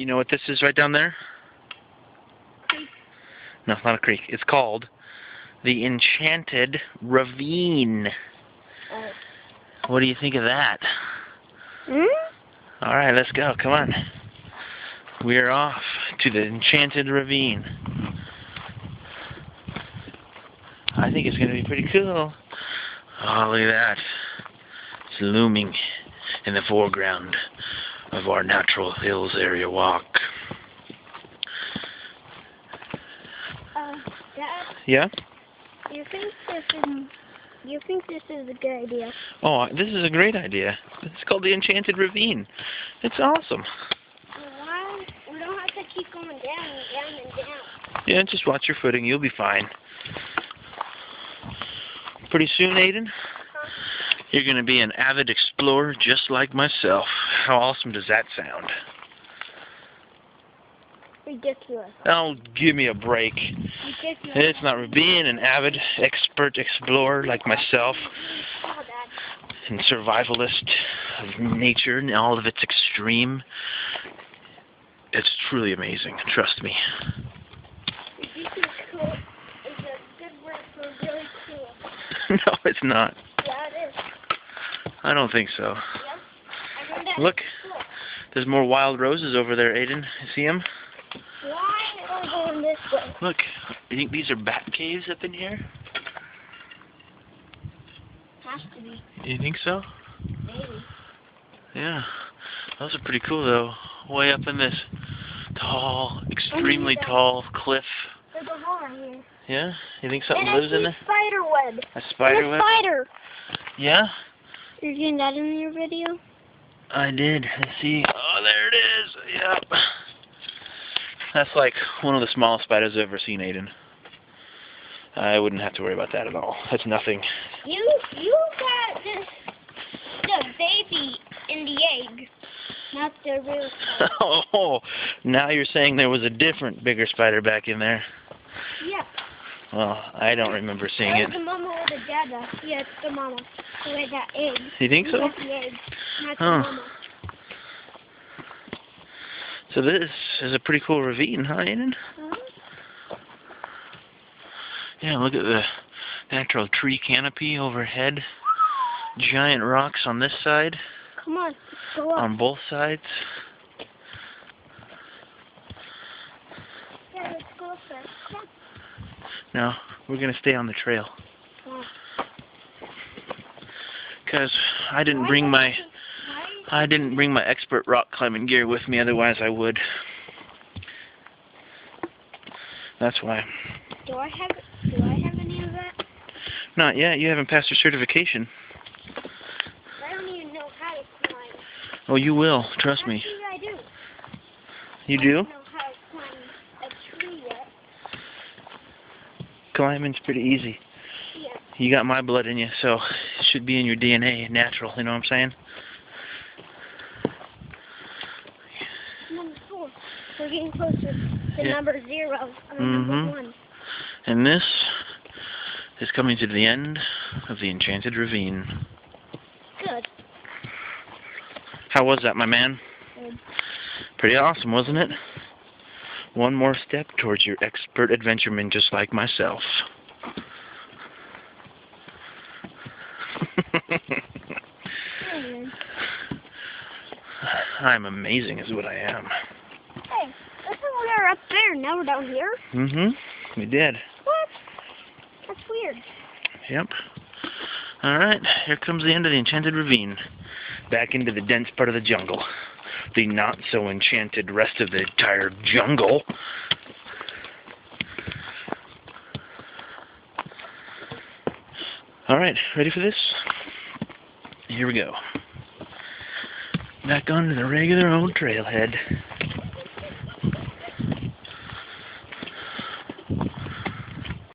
You know what this is right down there? Creek. No, not a creek. It's called the Enchanted Ravine. What do you think of that? Alright, let's go. Come on. We're off to the Enchanted Ravine. I think it's going to be pretty cool. Oh, look at that. It's looming in the foreground of our Natural Hills Area Walk. Dad? Yeah? You think this is a good idea? Oh, this is a great idea. It's called the Enchanted Ravine. It's awesome. Why? We don't have to keep going down and down and down. Yeah, just watch your footing. You'll be fine. Pretty soon, Aiden, you're going to be an avid explorer just like myself. How awesome does that sound? Ridiculous. Oh, give me a break. Ridiculous. It's not being an avid expert explorer like myself Oh, Dad. and survivalist of nature and all of its extreme. It's truly amazing. Trust me. Ridiculous cool is a good word for really cool. No, it's not. Yeah, it is. I don't think so. Yeah. I heard that. Look, Cool. there's more wild roses over there, Aiden. You see them? Why are we going this way? Look, you think these are bat caves up in here? Has to be. You think so? Maybe. Yeah. Those are pretty cool, though. Way up in this tall, extremely tall cliff. There's a hole right here. Yeah? You think something And lives in there? spider web. A spider and web? a spider. Yeah? You're getting that in your video? I did. Let's see. Oh, there it is. Yep. That's like one of the smallest spiders I've ever seen, Aiden. I wouldn't have to worry about that at all. That's nothing. You got the baby in the egg, not the real spider. Oh, now you're saying there was a different, bigger spider back in there. Yeah. Well, I don't remember seeing it. The mama or the dada. Yeah, it's the mama. Who had that egg. You think so? Not the egg, not the Oh. mama. So this is a pretty cool ravine, huh, Aiden? Yeah, look at the natural tree canopy overhead. Giant rocks on this side. Come on, let's go up. On both sides. Yeah, let's go up there. Come on. No, we're going to stay on the trail. Come on. Because I didn't bring my expert rock climbing gear with me, otherwise I would. That's why. Do I have any of that? Not yet. You haven't passed your certification. I don't even know how to climb. Oh, you will. Trust me. Actually, I do. You I do? don't know how to climb a tree yet. Climbing's pretty easy. Yeah. You got my blood in you, so it should be in your DNA, natural. You know what I'm saying? Number 4. We're getting closer to Yeah. number 0. Number 1. And this is coming to the end of the Enchanted Ravine. Good. How was that, my man? Good. Pretty awesome, wasn't it? One more step towards your expert adventureman just like myself. I'm amazing is what I am. Hey, listen, we were up there. Now we're down here. We did. What? That's weird. Yep. Alright, here comes the end of the Enchanted Ravine. Back into the dense part of the jungle. The not-so-enchanted rest of the entire jungle. Alright, ready for this? Here we go. Back onto the regular old trailhead.